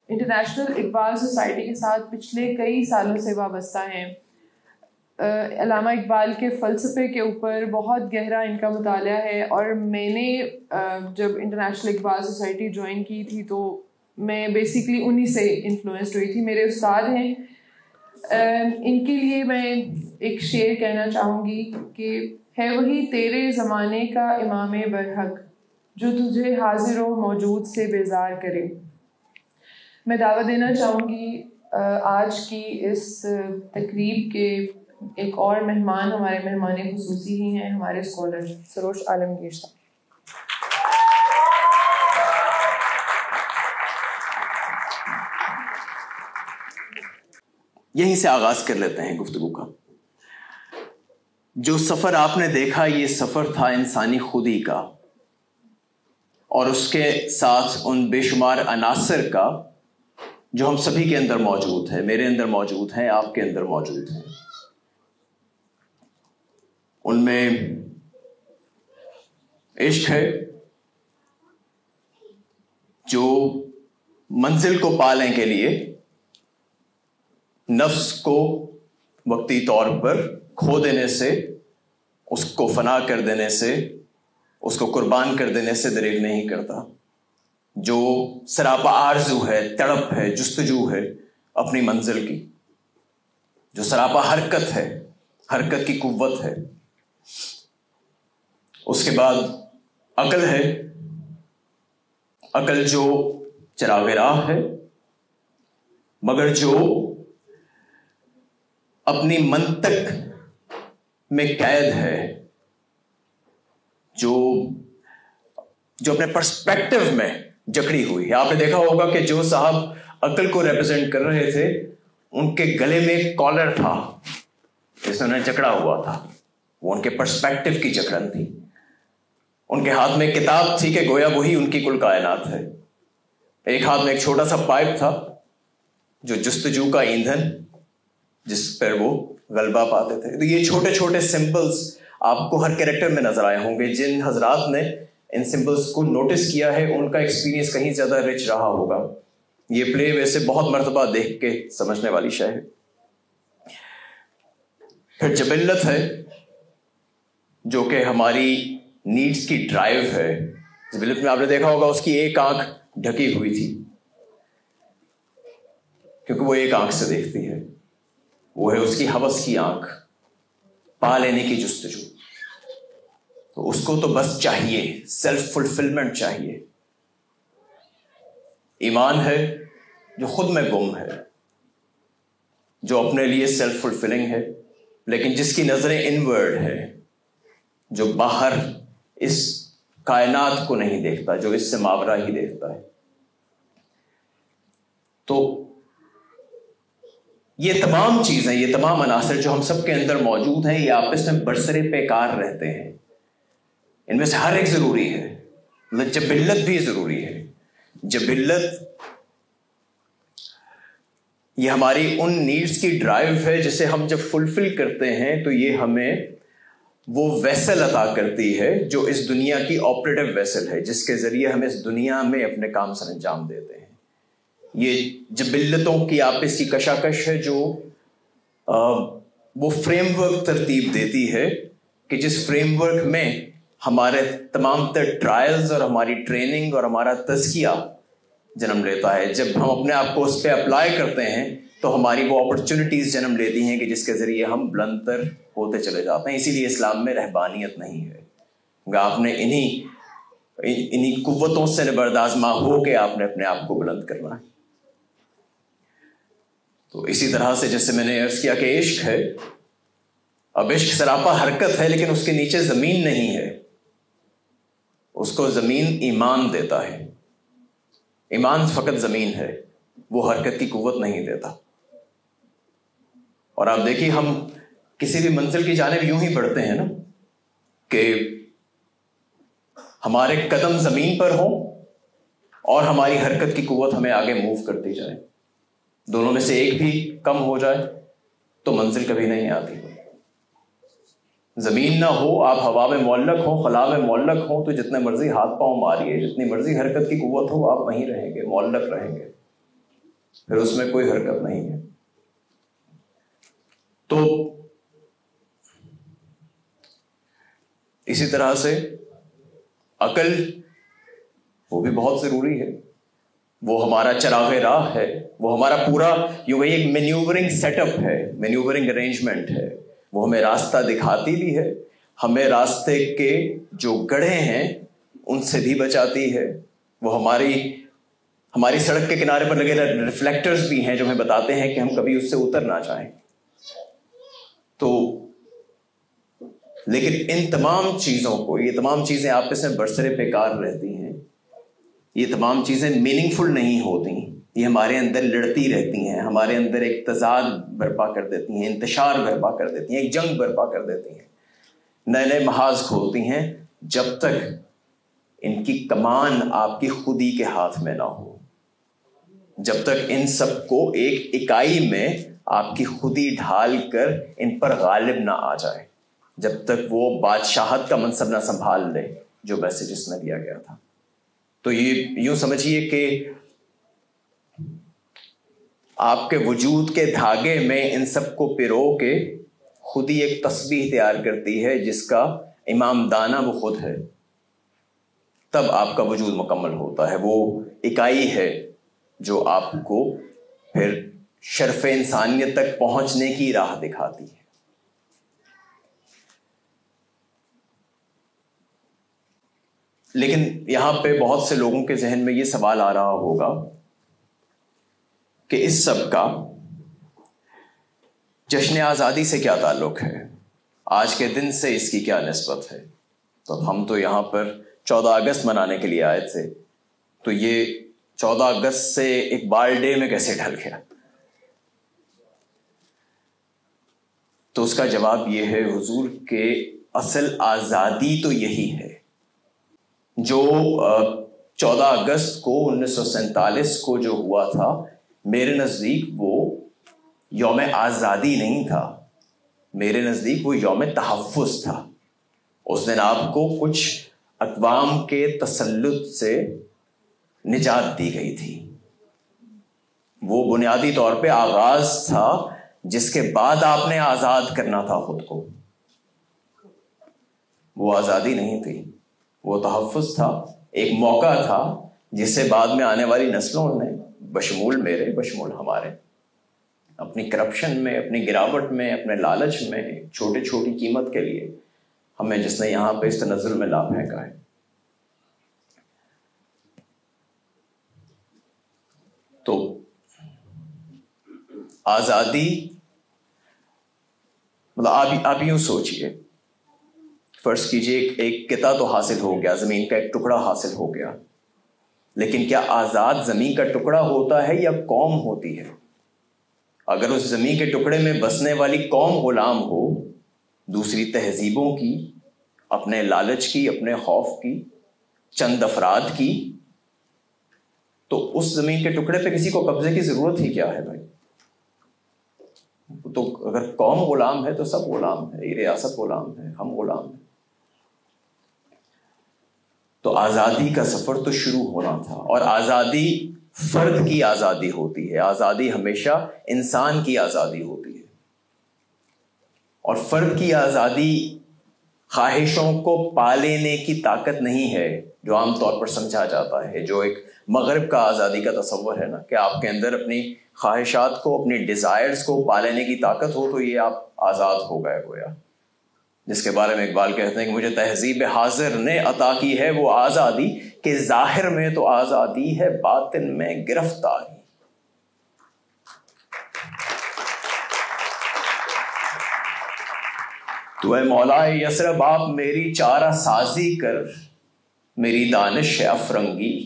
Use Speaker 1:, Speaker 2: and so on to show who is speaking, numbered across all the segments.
Speaker 1: International Iqbal society کے ساتھ پچھلے کئی سالوں سے وابستہ ہیں. علامہ اقبال کے فلسفے کے اوپر بہت گہرا ان کا مطالعہ ہے, اور میں نے جب انٹرنیشنل اقبال سوسائٹی جوائن کی تھی تو میں بیسکلی انہی سے انفلوئنسڈ ہوئی تھی. میرے استاد ہیں, ان کے لیے میں ایک شعر کہنا چاہوں گی کہ ہے وہی تیرے زمانے کا امام برحق جو تجھے حاضر و موجود سے بیزار کرے. میں دعوت دینا چاہوں گی آج کی اس تقریب کے ایک اور مہمان, ہمارے مہمان خصوصی ہی ہیں, ہمارے اسکالر سروش عالمگیر صاحب.
Speaker 2: یہیں سے آغاز کر لیتے ہیں گفتگو کا. جو سفر آپ نے دیکھا یہ سفر تھا انسانی خودی کا, اور اس کے ساتھ ان بے شمار عناصر کا جو ہم سبھی کے اندر موجود ہے, میرے اندر موجود ہیں, آپ کے اندر موجود ہیں. ان میں عشق ہے جو منزل کو پانے کے لیے نفس کو وقتی طور پر کھو دینے سے, اس کو فنا کر دینے سے, اس کو قربان کر دینے سے دریغ نہیں کرتا. جو سراپا آرزو ہے, تڑپ ہے, جستجو ہے اپنی منزل کی, جو سراپا حرکت ہے, حرکت کی قوت ہے. اس کے بعد عقل ہے, عقل جو چراغ راہ ہے, مگر جو اپنی منطق میں قید ہے, جو اپنے پرسپیکٹو میں جکڑی ہوئی ہے. آپ نے دیکھا ہوگا کہ جو صاحب عقل کو ریپرزینٹ کر رہے تھے ان کے گلے میں ایک کالر تھا جس میں انہیں جکڑا ہوا تھا, وہ ان کے پرسپیکٹو کی جکڑن تھی. ان کے ہاتھ میں کتاب تھی کہ گویا وہی ان کی کل کائنات ہے. ایک ہاتھ میں ایک چھوٹا سا پائپ تھا جو جستجو کا ایندھن جس پر وہ غلبہ پاتے تھے. تو یہ چھوٹے چھوٹے سمبلز آپ کو ہر کیریکٹر میں نظر آئے ہوں گے. جن حضرات نے ان سمبلز کو نوٹس کیا ہے ان کا ایکسپیرینس کہیں زیادہ رچ رہا ہوگا. یہ پلے ویسے بہت مرتبہ دیکھ کے سمجھنے والی شے ہے. پھر جبلت ہے جو کہ ہماری نیڈس کی ڈرائیو ہے. جبلت میں آپ نے دیکھا ہوگا اس کی ایک آنکھ ڈھکی ہوئی تھی کیونکہ وہ ایک آنکھ سے دیکھتی ہے, وہ ہے اس کی ہوس کی آنکھ, پا لینے کی جستجو. تو اس کو تو بس چاہیے, سیلف فلفلمنٹ چاہیے. ایمان ہے جو خود میں گم ہے, جو اپنے لیے سیلف فلفلنگ ہے لیکن جس کی نظریں انورڈ ہے, جو باہر اس کائنات کو نہیں دیکھتا, جو اس سے ماورا ہی دیکھتا ہے. تو یہ تمام چیزیں, یہ تمام عناصر جو ہم سب کے اندر موجود ہیں, یہ آپس میں برسر پیکار رہتے ہیں. ان میں سے ہر ایک ضروری ہے. جبلت بھی ضروری ہے. جبلت یہ ہماری ان نیڈس کی ڈرائیو ہے جسے ہم جب فلفل کرتے ہیں تو یہ ہمیں وہ ویسل عطا کرتی ہے جو اس دنیا کی آپریٹو ویسل ہے, جس کے ذریعے ہم اس دنیا میں اپنے کام سر انجام دیتے ہیں. یہ جبلتوں کی آپس کی کشاکش ہے جو وہ فریم ورک ترتیب دیتی ہے کہ جس فریم ورک میں ہمارے تمام تر ٹرائلز اور ہماری ٹریننگ اور ہمارا تزکیہ جنم لیتا ہے. جب ہم اپنے آپ کو اس پہ اپلائی کرتے ہیں تو ہماری وہ اپرچونٹیز جنم لیتی ہیں کہ جس کے ذریعے ہم بلند تر ہوتے چلے جاتے ہیں. اسی لیے اسلام میں رہبانیت نہیں ہے. آپ نے انہی قوتوں سے نبردآزما ہو کے آپ نے اپنے آپ کو بلند کرنا ہے. تو اسی طرح سے جیسے میں نے عرض کیا کہ عشق ہے, اب عشق سراپا حرکت ہے لیکن اس کے نیچے زمین نہیں ہے. اس کو زمین ایمان دیتا ہے. ایمان فقط زمین ہے, وہ حرکت کی قوت نہیں دیتا. اور آپ دیکھیے ہم کسی بھی منزل کی جانب یوں ہی بڑھتے ہیں نا کہ ہمارے قدم زمین پر ہوں اور ہماری حرکت کی قوت ہمیں آگے موو کرتی جائے. دونوں میں سے ایک بھی کم ہو جائے تو منزل کبھی نہیں آتی. زمین نہ ہو, آپ ہوا میں معلق ہوں, خلا میں معلق ہوں تو جتنے مرضی ہاتھ پاؤں ماریے, جتنی مرضی حرکت کی قوت ہو, آپ وہیں رہیں گے, معلق رہیں گے. پھر اس میں کوئی حرکت نہیں ہے. تو اسی طرح سے عقل وہ بھی بہت ضروری ہے. وہ ہمارا چراغ راہ ہے, وہ ہمارا پورا یوں ایک مینیورنگ سیٹ اپ ہے, مینیورنگ ارینجمنٹ ہے. وہ ہمیں راستہ دکھاتی بھی ہے, ہمیں راستے کے جو گڑھے ہیں ان سے بھی بچاتی ہے. وہ ہماری سڑک کے کنارے پر لگے ریفلیکٹرز بھی ہیں جو ہمیں بتاتے ہیں کہ ہم کبھی اس سے اتر نہ جائیں. تو لیکن ان تمام چیزوں کو, یہ تمام چیزیں آپس میں برسر پیکار رہتی ہیں, یہ تمام چیزیں میننگ فل نہیں ہوتی, یہ ہمارے اندر لڑتی رہتی ہیں, ہمارے اندر ایک تضاد برپا کر دیتی ہیں, انتشار برپا کر دیتی ہیں, ایک جنگ برپا کر دیتی ہیں, نئے نئے محاذ کھولتی ہیں, جب تک ان کی کمان آپ کی خودی کے ہاتھ میں نہ ہو, جب تک ان سب کو ایک اکائی میں آپ کی خودی ڈھال کر ان پر غالب نہ آ جائے, جب تک وہ بادشاہت کا منصب نہ سنبھال لے جو میسج اس میں دیا گیا تھا. تو یہ یوں سمجھیے کہ آپ کے وجود کے دھاگے میں ان سب کو پرو کے خود ہی ایک تسبیح تیار کرتی ہے جس کا امام دانا وہ خود ہے. تب آپ کا وجود مکمل ہوتا ہے. وہ اکائی ہے جو آپ کو پھر شرف انسانیت تک پہنچنے کی راہ دکھاتی ہے. لیکن یہاں پہ بہت سے لوگوں کے ذہن میں یہ سوال آ رہا ہوگا کہ اس سب کا جشن آزادی سے کیا تعلق ہے, آج کے دن سے اس کی کیا نسبت ہے. تو ہم تو یہاں پر 14 اگست منانے کے لیے آئے تھے, تو یہ 14 اگست سے اقبال ڈے میں کیسے ڈھل گیا؟ تو اس کا جواب یہ ہے حضور کہ اصل آزادی تو یہی ہے. جو 14 اگست کو 1947 کو جو ہوا تھا, میرے نزدیک وہ یوم آزادی نہیں تھا, میرے نزدیک وہ یوم تحفظ تھا. اس دن آپ کو کچھ اقوام کے تسلط سے نجات دی گئی تھی. وہ بنیادی طور پہ آغاز تھا جس کے بعد آپ نے آزاد کرنا تھا خود کو. وہ آزادی نہیں تھی, وہ تحفظ تھا, ایک موقع تھا جس سے بعد میں آنے والی نسلوں نے, بشمول میرے بشمول ہمارے, اپنی کرپشن میں, اپنی گراوٹ میں, اپنے لالچ میں, چھوٹی چھوٹی قیمت کے لیے ہمیں جس نے یہاں پہ اس تنزل میں لا پھینکا ہے. تو آزادی مطلب آپ یوں سوچئے, فرض کیجئے ایک قطعہ تو حاصل ہو گیا, زمین کا ایک ٹکڑا حاصل ہو گیا, لیکن کیا آزاد زمین کا ٹکڑا ہوتا ہے یا قوم ہوتی ہے؟ اگر اس زمین کے ٹکڑے میں بسنے والی قوم غلام ہو دوسری تہذیبوں کی, اپنے لالچ کی, اپنے خوف کی, چند افراد کی, تو اس زمین کے ٹکڑے پہ کسی کو قبضے کی ضرورت ہی کیا ہے بھائی؟ تو اگر قوم غلام ہے تو سب غلام ہے, یہ ریاست غلام ہے, ہم غلام ہیں. تو آزادی کا سفر تو شروع ہونا تھا, اور آزادی فرد کی آزادی ہوتی ہے, آزادی ہمیشہ انسان کی آزادی ہوتی ہے. اور فرد کی آزادی خواہشوں کو پا لینے کی طاقت نہیں ہے جو عام طور پر سمجھا جاتا ہے, جو ایک مغرب کا آزادی کا تصور ہے نا, کہ آپ کے اندر اپنی خواہشات کو, اپنی ڈیزائرز کو پا لینے کی طاقت ہو تو یہ آپ آزاد ہو گئے گویا. جس کے بارے میں اقبال کہتے ہیں کہ مجھے تہذیب حاضر نے عطا کی ہے وہ آزادی کہ ظاہر میں تو آزادی ہے باطن میں گرفتاری. تو اے مولا یثرب آپ میری چارہ سازی کر, میری دانش افرنگی,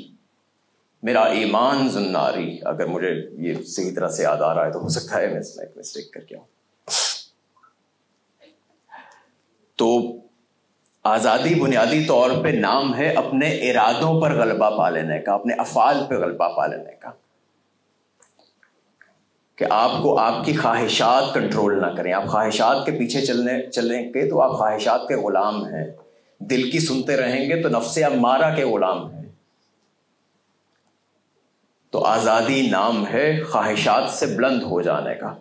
Speaker 2: میرا ایمان زناری. اگر مجھے یہ صحیح طرح سے یاد آ رہا ہے تو ہو سکتا ہے میں اس میں ایک مسٹیک کر کے ہوں. تو آزادی بنیادی طور پہ نام ہے اپنے ارادوں پر غلبہ پا لینے کا, اپنے افعال پہ غلبہ پا لینے کا, کہ آپ کو آپ کی خواہشات کنٹرول نہ کریں. آپ خواہشات کے پیچھے چلیں گے تو آپ خواہشات کے غلام ہیں, دل کی سنتے رہیں گے تو نفس امارہ کے غلام ہیں. تو آزادی نام ہے خواہشات سے بلند ہو جانے کا،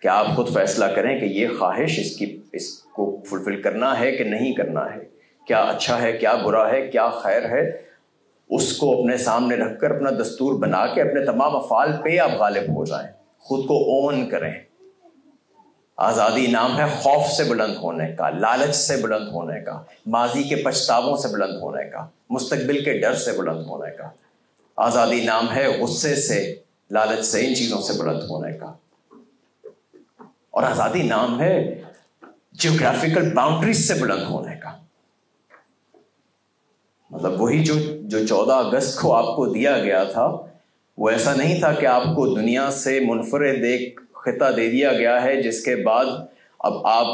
Speaker 2: کہ آپ خود فیصلہ کریں کہ یہ خواہش اس کو فلفل کرنا ہے کہ نہیں کرنا ہے، کیا اچھا ہے، کیا برا ہے، کیا خیر ہے، اس کو اپنے سامنے رکھ کر اپنا دستور بنا کے اپنے تمام افعال پہ آپ غالب ہو جائیں، خود کو اون کریں۔ آزادی نام ہے خوف سے بلند ہونے کا، لالچ سے بلند ہونے کا، ماضی کے پچھتاووں سے بلند ہونے کا، مستقبل کے ڈر سے بلند ہونے کا۔ آزادی نام ہے غصے سے، لالچ سے، ان چیزوں سے بلند ہونے کا۔ اور آزادی نام ہے جیوگرافیکل باؤنڈریز سے بلند ہونے کا۔ مطلب وہی جو 14 اگست کو آپ کو دیا گیا تھا، وہ ایسا نہیں تھا کہ آپ کو دنیا سے منفرد ایک خطہ دے دیا گیا ہے جس کے بعد اب آپ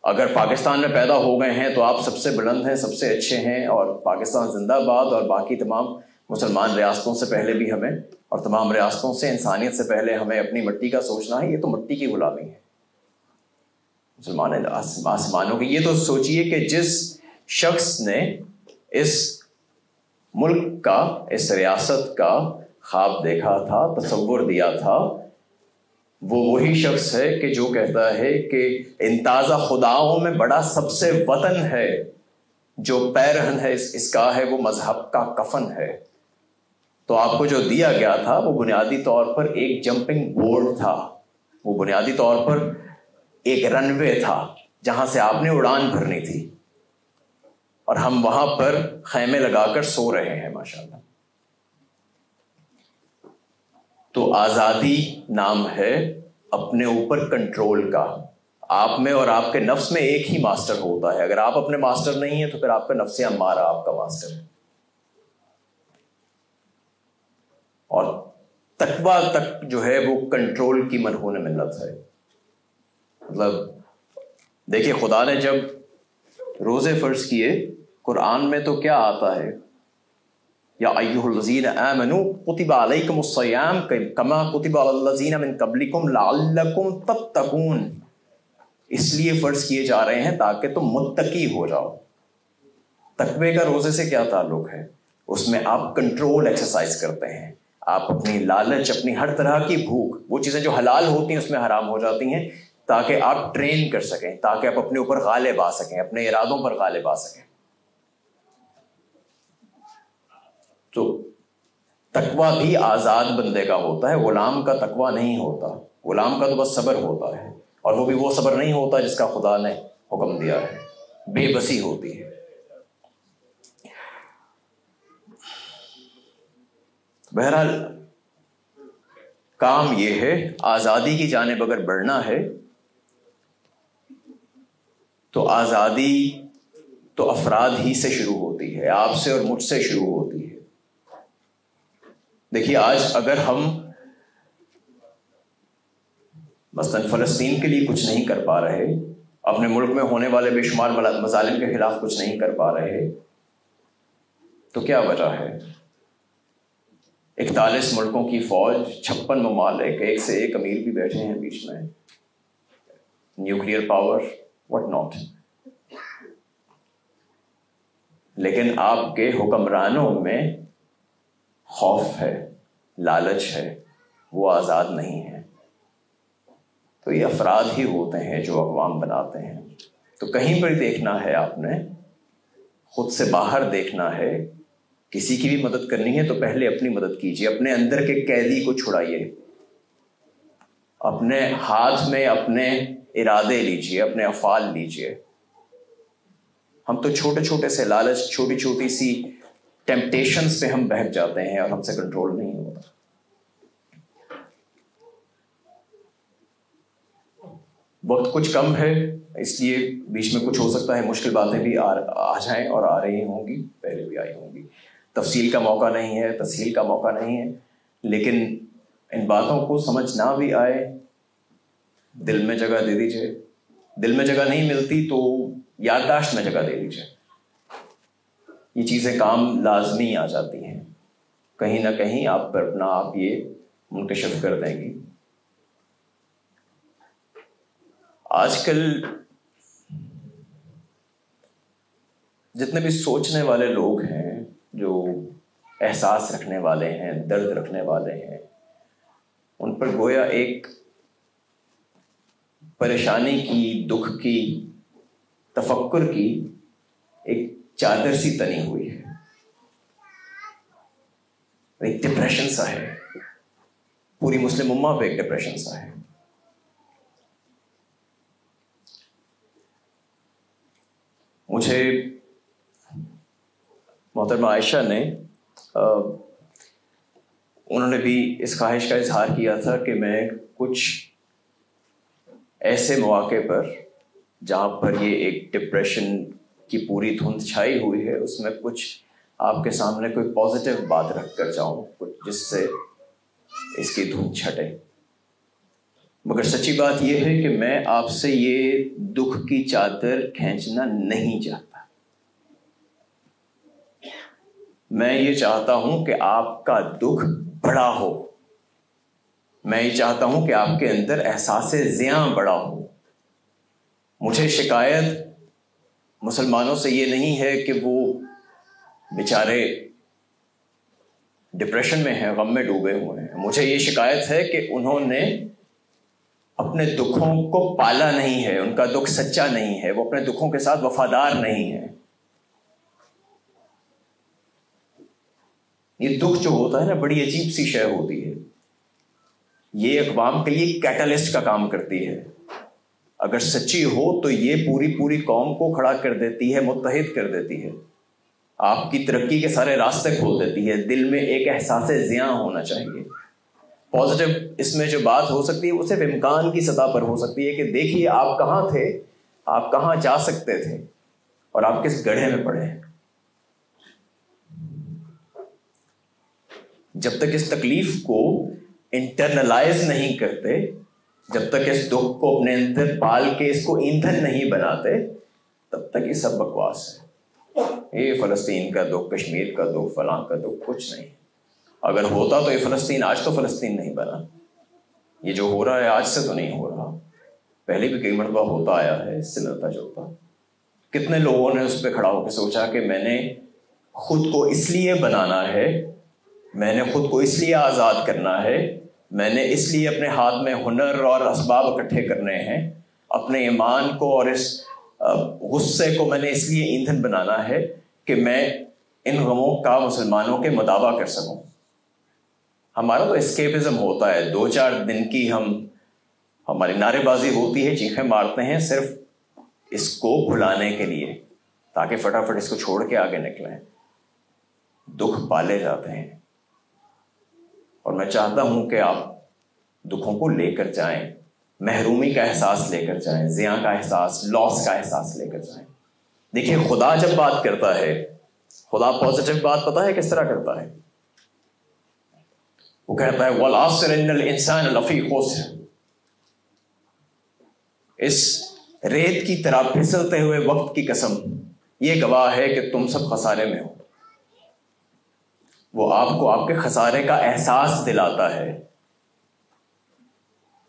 Speaker 2: اگر پاکستان میں پیدا ہو گئے ہیں تو آپ سب سے بلند ہیں، سب سے اچھے ہیں، اور پاکستان زندہ باد، اور باقی تمام مسلمان ریاستوں سے پہلے بھی ہمیں، اور تمام ریاستوں سے، انسانیت سے پہلے ہمیں اپنی مٹی کا سوچنا ہے۔ یہ تو مٹی کی غلامی ہے مسلمان آسمانوں کی۔ یہ تو سوچئے کہ جس شخص نے اس ملک کا، اس ریاست کا خواب دیکھا تھا، تصور دیا تھا، وہ وہی شخص ہے کہ جو کہتا ہے کہ ان تازہ خداؤں میں بڑا سب سے وطن ہے، جو پیرہن ہے اس کا ہے وہ مذہب کا کفن ہے۔ تو آپ کو جو دیا گیا تھا وہ بنیادی طور پر ایک جمپنگ بورڈ تھا، وہ بنیادی طور پر ایک رن وے تھا جہاں سے آپ نے اڑان بھرنی تھی، اور ہم وہاں پر خیمے لگا کر سو رہے ہیں ماشاءاللہ۔ تو آزادی نام ہے اپنے اوپر کنٹرول کا۔ آپ میں اور آپ کے نفس میں ایک ہی ماسٹر ہوتا ہے، اگر آپ اپنے ماسٹر نہیں ہیں تو پھر آپ کا نفس امارہ آپ کا ماسٹر ہے۔ اور تقویٰ تک جو ہے وہ کنٹرول کی مرہون منت ہے۔ مطلب دیکھیے، خدا نے جب روزے فرض کیے، قرآن میں تو کیا آتا ہے؟ یا ایھا الذین آمنوا کتب علیکم الصیام کما کتب علی الذین من قبلکم لعلکم تتقون۔ اس لیے فرض کیے جا رہے ہیں تاکہ تم متقی ہو جاؤ۔ تقوی کا روزے سے کیا تعلق ہے؟ اس میں آپ کنٹرول ایکسرسائز کرتے ہیں، آپ اپنی لالچ، اپنی ہر طرح کی بھوک، وہ چیزیں جو حلال ہوتی ہیں اس میں حرام ہو جاتی ہیں، تاکہ آپ ٹرین کر سکیں، تاکہ آپ اپنے اوپر غالب آ سکیں، اپنے ارادوں پر غالب آ سکیں۔ تو تقویٰ بھی آزاد بندے کا ہوتا ہے، غلام کا تقویٰ نہیں ہوتا۔ غلام کا تو بس صبر ہوتا ہے، اور وہ بھی وہ صبر نہیں ہوتا جس کا خدا نے حکم دیا ہے، بے بسی ہوتی ہے۔ بہرحال کام یہ ہے، آزادی کی جانب اگر بڑھنا ہے تو آزادی تو افراد ہی سے شروع ہوتی ہے، آپ سے اور مجھ سے شروع ہوتی ہے۔ دیکھیے، آج اگر ہم مثلاً فلسطین کے لیے کچھ نہیں کر پا رہے، اپنے ملک میں ہونے والے بے شمار مظالم کے خلاف کچھ نہیں کر پا رہے، تو کیا وجہ ہے؟ 41 ملکوں کی فوج، 56 ممالک، ایک سے ایک امیر بھی بیٹھے ہیں بیچ میں، نیوکلیئر پاور، واٹ ناٹ، لیکن آپ کے حکمرانوں میں خوف ہے، لالچ ہے، وہ آزاد نہیں ہے۔ تو یہ افراد ہی ہوتے ہیں جو اقوام بناتے ہیں۔ تو کہیں پر دیکھنا ہے آپ نے، خود سے باہر دیکھنا ہے، کسی کی بھی مدد کرنی ہے تو پہلے اپنی مدد کیجیے، اپنے اندر کے قیدی کو چھڑائیے، اپنے ہاتھ میں اپنے ارادے لیجیے، اپنے افعال لیجیے۔ ہم تو چھوٹے چھوٹے سے لالچ، چھوٹی چھوٹی سی ٹیمپٹیشنز پہ ہم بہک جاتے ہیں اور ہم سے کنٹرول نہیں ہوتا۔ وقت کچھ کم ہے، اس لیے بیچ میں کچھ ہو سکتا ہے مشکل باتیں بھی آ جائیں، اور آ رہی ہوں گی، پہلے بھی آئی ہوں گی۔ تفصیل کا موقع نہیں ہے، تسہیل کا موقع نہیں ہے، لیکن ان باتوں کو سمجھ نہ بھی آئے، دل میں جگہ دے دیجیے۔ دل میں جگہ نہیں ملتی تو یادداشت میں جگہ دے دیجیے۔ یہ چیزیں کام لازمی آ جاتی ہیں، کہیں نہ کہیں آپ پر اپنا آپ یہ منکشف کر دیں گی۔ آج کل جتنے بھی سوچنے والے لوگ ہیں، جو احساس رکھنے والے ہیں، درد رکھنے والے ہیں، ان پر گویا ایک پریشانی کی، دکھ کی، تفکر کی ایک چادر سی تنی ہوئی ہے، ایک ڈپریشن سا ہے، پوری مسلم امہ پہ ایک ڈپریشن سا ہے۔ مجھے محترمہ عائشہ نے انہوں نے بھی اس خواہش کا اظہار کیا تھا کہ میں کچھ ایسے مواقع پر جہاں پر یہ ایک ڈپریشن کی پوری دھند چھائی ہوئی ہے اس میں کچھ آپ کے سامنے کوئی پازیٹیو بات رکھ کر جاؤں، کچھ جس سے اس کی دھند چھٹے۔ مگر سچی بات یہ ہے کہ میں آپ سے یہ دکھ کی چادر کھینچنا نہیں چاہتا۔ میں یہ چاہتا ہوں کہ آپ کا دکھ بڑا ہو، میں یہ چاہتا ہوں کہ آپ کے اندر احساس زیاں بڑا ہو۔ مجھے شکایت مسلمانوں سے یہ نہیں ہے کہ وہ بیچارے ڈپریشن میں ہیں، غم میں ڈوبے ہوئے ہیں۔ مجھے یہ شکایت ہے کہ انہوں نے اپنے دکھوں کو پالا نہیں ہے، ان کا دکھ سچا نہیں ہے، وہ اپنے دکھوں کے ساتھ وفادار نہیں ہے۔ یہ دکھ جو ہوتا ہے نا، بڑی عجیب سی شے ہوتی ہے، یہ اقوام کے لیے کیٹالسٹ کا کام کرتی ہے۔ اگر سچی ہو تو یہ پوری قوم کو کھڑا کر دیتی ہے، متحد کر دیتی ہے، آپ کی ترقی کے سارے راستے کھول دیتی ہے۔ دل میں ایک احساس زیاں ہونا چاہیے۔ پازیٹیو اس میں جو بات ہو سکتی ہے وہ صرف امکان کی سطح پر ہو سکتی ہے کہ دیکھیے آپ کہاں تھے، آپ کہاں جا سکتے تھے اور آپ کس گڑھے میں پڑے ہیں۔ جب تک اس تکلیف کو انٹرنلائز نہیں کرتے، جب تک اس دکھ کو اپنے اندر پال کے اس کو ایندھن نہیں بناتے، تب تک یہ سب بکواس ہے۔ یہ فلسطین کا دکھ، کشمیر کا دکھ، فلاں کا دکھ کچھ نہیں۔ اگر ہوتا تو یہ فلسطین آج تو فلسطین نہیں بنا۔ یہ جو ہو رہا ہے آج سے تو نہیں ہو رہا، پہلے بھی کئی مرتبہ ہوتا آیا ہے، اس سے ملتا جلتا۔ کتنے لوگوں نے اس پہ کھڑا ہو کے سوچا کہ میں نے خود کو اس لیے بنانا ہے، میں نے خود کو اس لیے آزاد کرنا ہے، میں نے اس لیے اپنے ہاتھ میں ہنر اور اسباب اکٹھے کرنے ہیں، اپنے ایمان کو اور اس غصے کو میں نے اس لیے ایندھن بنانا ہے کہ میں ان غموں کا مسلمانوں کے مداوع کر سکوں۔ ہمارا تو اسکیپزم ہوتا ہے، 2-4 دن کی ہماری نعرے بازی ہوتی ہے، چیخیں مارتے ہیں صرف اس کو بھلانے کے لیے تاکہ فٹافٹ اس کو چھوڑ کے آگے نکلیں۔ دکھ پالے جاتے ہیں اور میں چاہتا ہوں کہ آپ دکھوں کو لے کر جائیں، محرومی کا احساس لے کر جائیں، زیاں کا احساس، لاس کا احساس لے کر جائیں۔ دیکھیے خدا جب بات کرتا ہے، خدا پازیٹیو بات پتہ ہے کس طرح کرتا ہے؟ وہ کہتا ہے وَالْعَصْرِ إِنَّ الْإِنسَانَ لَفِي خُسْرٍ۔ اس ریت کی طرح پھسلتے ہوئے وقت کی قسم، یہ گواہ ہے کہ تم سب خسارے میں ہو۔ وہ آپ کو آپ کے خسارے کا احساس دلاتا ہے۔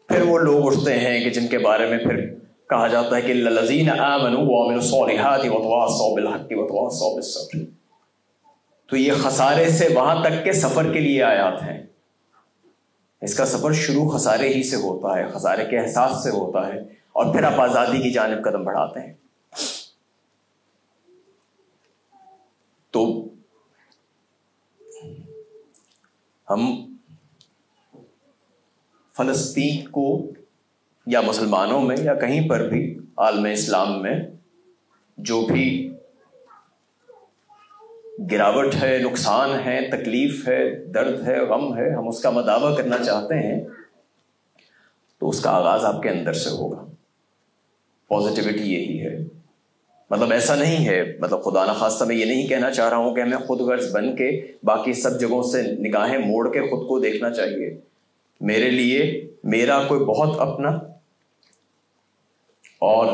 Speaker 2: پھر وہ لوگ اٹھتے ہیں کہ جن کے بارے میں پھر کہا جاتا ہے کہ الذین آمنوا وعملوا الصالحات وتواصوا بالحق وتواصوا بالصبر۔ تو یہ خسارے سے وہاں تک کے سفر کے لیے آیات ہیں۔ اس کا سفر شروع خسارے ہی سے ہوتا ہے، خسارے کے احساس سے ہوتا ہے، اور پھر آپ آزادی کی جانب قدم بڑھاتے ہیں۔ تو ہم فلسطین کو یا مسلمانوں میں یا کہیں پر بھی عالم اسلام میں جو بھی گراوٹ ہے، نقصان ہے، تکلیف ہے، درد ہے، غم ہے، ہم اس کا مداوع کرنا چاہتے ہیں تو اس کا آغاز آپ کے اندر سے ہوگا۔ پازیٹیوٹی یہی ہے۔ مطلب ایسا نہیں ہے، مطلب خدا نخواستہ میں یہ نہیں کہنا چاہ رہا ہوں کہ ہمیں خود غرض بن کے باقی سب جگہوں سے نگاہیں موڑ کے خود کو دیکھنا چاہیے۔ میرے لیے میرا کوئی بہت اپنا اور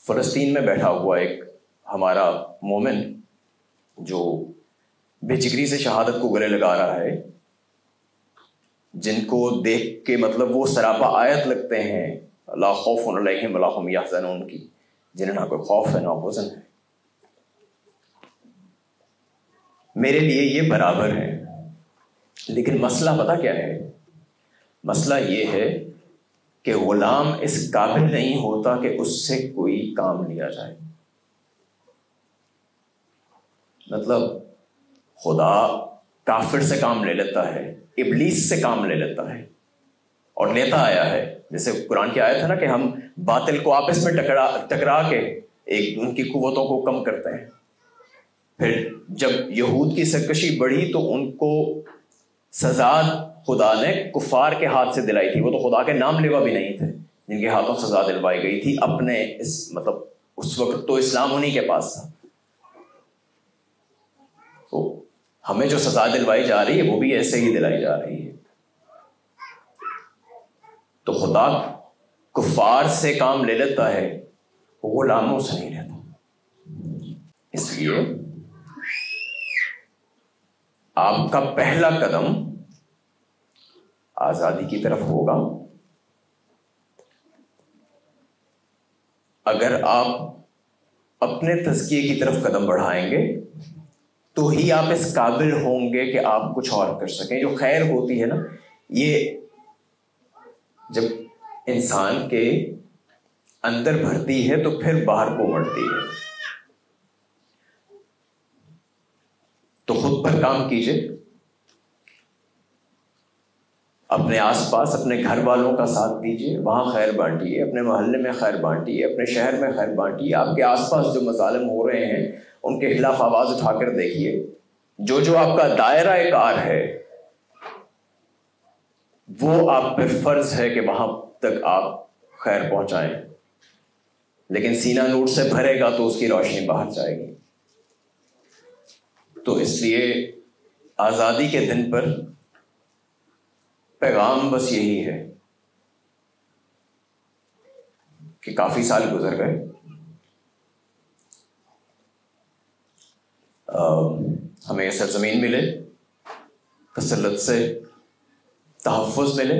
Speaker 2: فلسطین میں بیٹھا ہوا ایک ہمارا مومن جو بے جگری سے شہادت کو گلے لگا رہا ہے، جن کو دیکھ کے مطلب وہ سراپا آیت لگتے ہیں، لا خوف علیہم ولا هم یحزنون کی، جنہیں نہ کوئی خوف ہے نہ حزن ہے۔ میرے لیے یہ برابر ہیں. لیکن مسئلہ پتہ کیا ہے؟ مسئلہ یہ ہے کہ غلام اس قابل نہیں ہوتا کہ اس سے کوئی کام لیا جائے. مطلب خدا کافر سے کام لے لیتا ہے، ابلیس سے کام لے لیتا ہے اور لیتا آیا ہے. جیسے قرآن کی آیت ہے نا کہ ہم باطل کو آپس میں ٹکرا کے ان کی قوتوں کو کم کرتے ہیں. پھر جب یہود کی سرکشی بڑھی تو ان کو سزا خدا نے کفار کے ہاتھ سے دلائی تھی. وہ تو خدا کے نام لیوا بھی نہیں تھے جن کے ہاتھوں سزا دلوائی گئی تھی. اپنے مطلب اس وقت تو اسلام انہی کے پاس تھا. تو ہمیں جو سزا دلوائی جا رہی ہے وہ بھی ایسے ہی دلائی جا رہی ہے. تو خدا کفار سے کام لے لیتا ہے، وہ غلاموں سے نہیں لیتا. اس لیے آپ کا پہلا قدم آزادی کی طرف ہوگا اگر آپ اپنے تزکیے کی طرف قدم بڑھائیں گے تو ہی آپ اس قابل ہوں گے کہ آپ کچھ اور کر سکیں. جو خیر ہوتی ہے نا، یہ جب انسان کے اندر بھرتی ہے تو پھر باہر کو بڑھتی ہے. تو خود پر کام کیجئے، اپنے آس پاس اپنے گھر والوں کا ساتھ دیجئے، وہاں خیر بانٹیے، اپنے محلے میں خیر بانٹیے، اپنے شہر میں خیر بانٹیے. آپ کے آس پاس جو مظالم ہو رہے ہیں ان کے خلاف آواز اٹھا کر دیکھیے. جو آپ کا دائرہ کار ہے وہ آپ پہ فرض ہے کہ وہاں تک آپ خیر پہنچائیں. لیکن سینہ نور سے بھرے گا تو اس کی روشنی باہر جائے گی. تو اس لیے آزادی کے دن پر پیغام بس یہی ہے کہ کافی سال گزر گئے، ہمیں یہ سرزمین ملے، تسلط سے تحفظ ملے.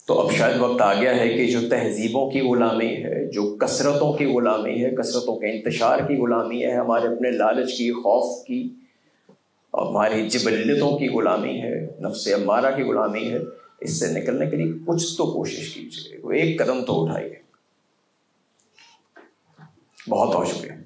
Speaker 2: تو اب شاید وقت آ گیا ہے کہ جو تہذیبوں کی غلامی ہے، جو کثرتوں کی غلامی ہے، کثرتوں کے انتشار کی غلامی ہے، ہمارے اپنے لالچ کی، خوف کی، اور ہماری جبلتوں کی غلامی ہے، نفس امارہ کی غلامی ہے، اس سے نکلنے کے لیے کچھ تو کوشش کیجیے، وہ ایک قدم تو اٹھائیے. بہت بہت شکریہ.